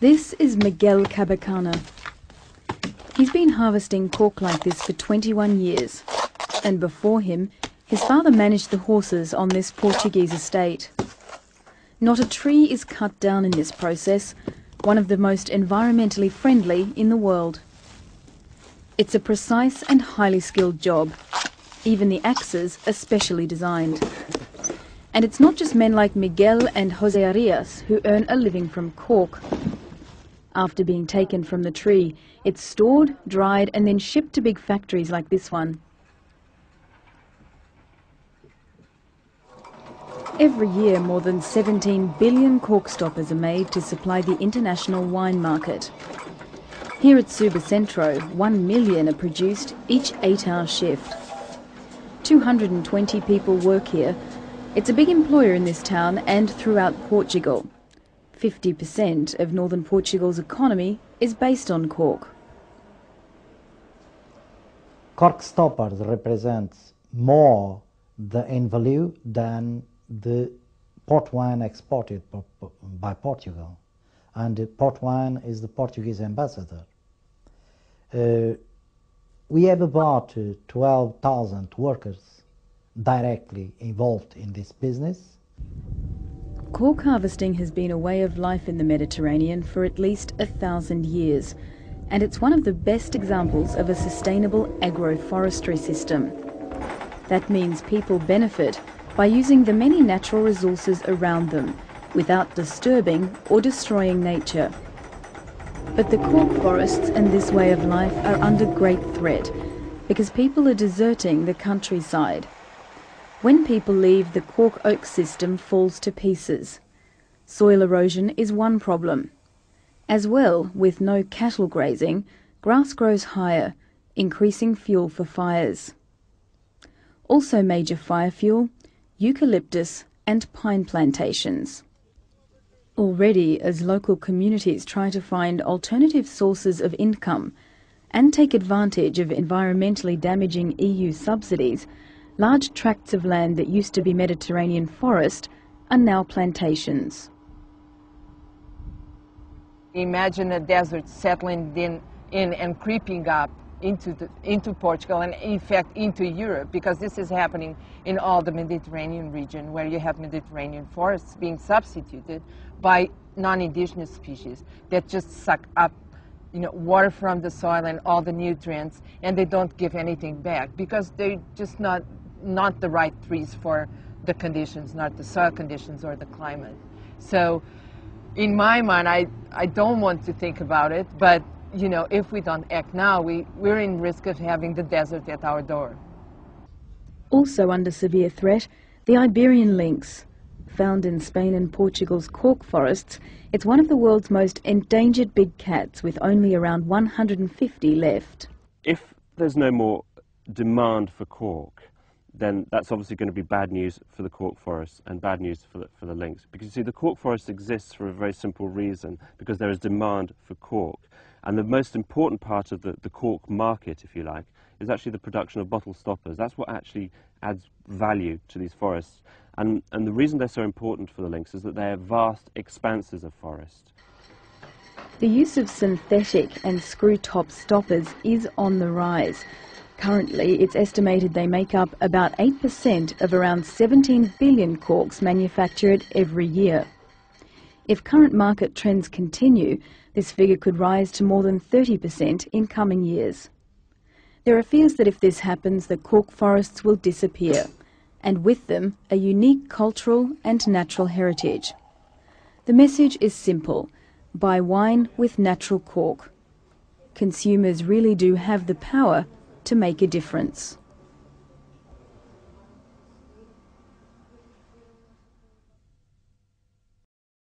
This is Miguel Cabacana. He's been harvesting cork like this for 21 years, and before him, his father managed the horses on this Portuguese estate. Not a tree is cut down in this process, one of the most environmentally friendly in the world. It's a precise and highly skilled job. Even the axes are specially designed. And it's not just men like Miguel and Jose Arias who earn a living from cork. After being taken from the tree, it's stored, dried and then shipped to big factories like this one. Every year, more than 17 billion cork stoppers are made to supply the international wine market. Here at Subcentro, 1 million are produced each 8-hour shift. 220 people work here. It's a big employer in this town and throughout Portugal. 50% of northern Portugal's economy is based on cork. Cork stoppers represents more in value than the port wine exported by Portugal, and the port wine is the Portuguese ambassador. We have about 12,000 workers directly involved in this business. Cork harvesting has been a way of life in the Mediterranean for at least 1,000 years, and it's one of the best examples of a sustainable agroforestry system. That means people benefit by using the many natural resources around them without disturbing or destroying nature. But the cork forests and this way of life are under great threat because people are deserting the countryside. When people leave, the cork oak system falls to pieces. Soil erosion is one problem. As well, with no cattle grazing, grass grows higher, increasing fuel for fires. Also major fire fuel, eucalyptus and pine plantations. Already, as local communities try to find alternative sources of income and take advantage of environmentally damaging EU subsidies, large tracts of land that used to be Mediterranean forest are now plantations. Imagine a desert settling in and creeping up into Portugal and in fact into Europe, because this is happening in all the Mediterranean region where you have Mediterranean forests being substituted by non-indigenous species that just suck up water from the soil and all the nutrients, and they don't give anything back because they're just not the right trees for the conditions, not the soil conditions or the climate. So in my mind, I don't want to think about it, but if we don't act now, we're in risk of having the desert at our door. Also under severe threat, the Iberian lynx. Found in Spain and Portugal's cork forests, it's one of the world's most endangered big cats, with only around 150 left. If there's no more demand for cork, then that's obviously going to be bad news for the cork forests and bad news for the lynx. Because you see, the cork forest exists for a very simple reason, because there is demand for cork. And the most important part of the cork market, if you like, is actually the production of bottle stoppers. That's what actually adds value to these forests. And the reason they're so important for the lynx is that they're vast expanses of forest. The use of synthetic and screw-top stoppers is on the rise. Currently, it's estimated they make up about 8% of around 17 billion corks manufactured every year. If current market trends continue, this figure could rise to more than 30% in coming years. There are fears that if this happens, the cork forests will disappear, and with them, a unique cultural and natural heritage. The message is simple: buy wine with natural cork. Consumers really do have the power to make a difference.